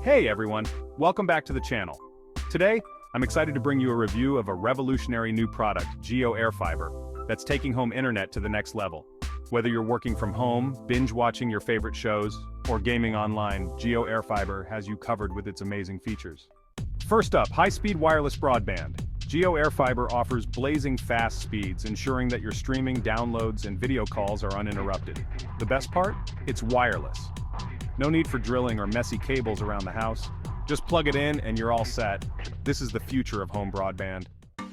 Hey everyone, welcome back to the channel. Today, I'm excited to bring you a review of a revolutionary new product, Jio AirFiber, that's taking home internet to the next level. Whether you're working from home, binge watching your favorite shows, or gaming online, Jio AirFiber has you covered with its amazing features. First up, high-speed wireless broadband. Jio AirFiber offers blazing fast speeds, ensuring that your streaming, downloads, and video calls are uninterrupted. The best part? It's wireless. No need for drilling or messy cables around the house. Just plug it in and you're all set. This is the future of home broadband.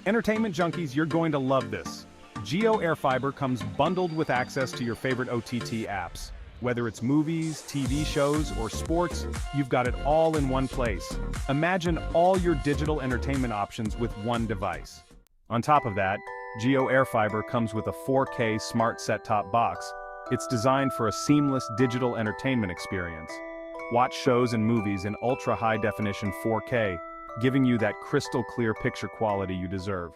Entertainment junkies, you're going to love this. Jio AirFiber comes bundled with access to your favorite OTT apps. Whether it's movies, TV shows, or sports, you've got it all in one place. Imagine all your digital entertainment options with one device. On top of that, Jio AirFiber comes with a 4K smart set-top box. It's designed for a seamless digital entertainment experience. Watch shows and movies in ultra-high-definition 4K, giving you that crystal-clear picture quality you deserve.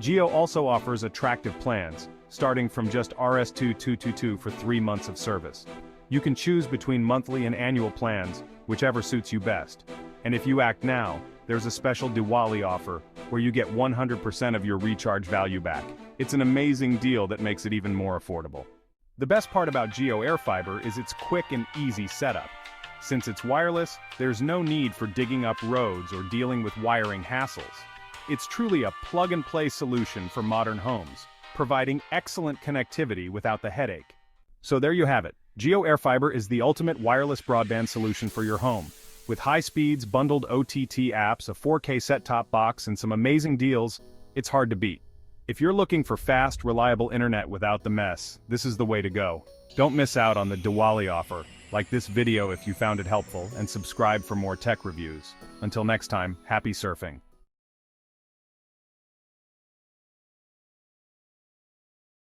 Jio also offers attractive plans, starting from just Rs2,222 for 3 months of service. You can choose between monthly and annual plans, whichever suits you best. And if you act now, there's a special Diwali offer, where you get 100% of your recharge value back. It's an amazing deal that makes it even more affordable. The best part about Jio AirFiber is its quick and easy setup. Since it's wireless, there's no need for digging up roads or dealing with wiring hassles. It's truly a plug-and-play solution for modern homes, providing excellent connectivity without the headache. So there you have it. Jio AirFiber is the ultimate wireless broadband solution for your home. With high speeds, bundled OTT apps, a 4K set-top box, and some amazing deals, it's hard to beat. If you're looking for fast, reliable internet without the mess, this is the way to go. Don't miss out on the Diwali offer. Like this video if you found it helpful, and subscribe for more tech reviews. Until next time, happy surfing.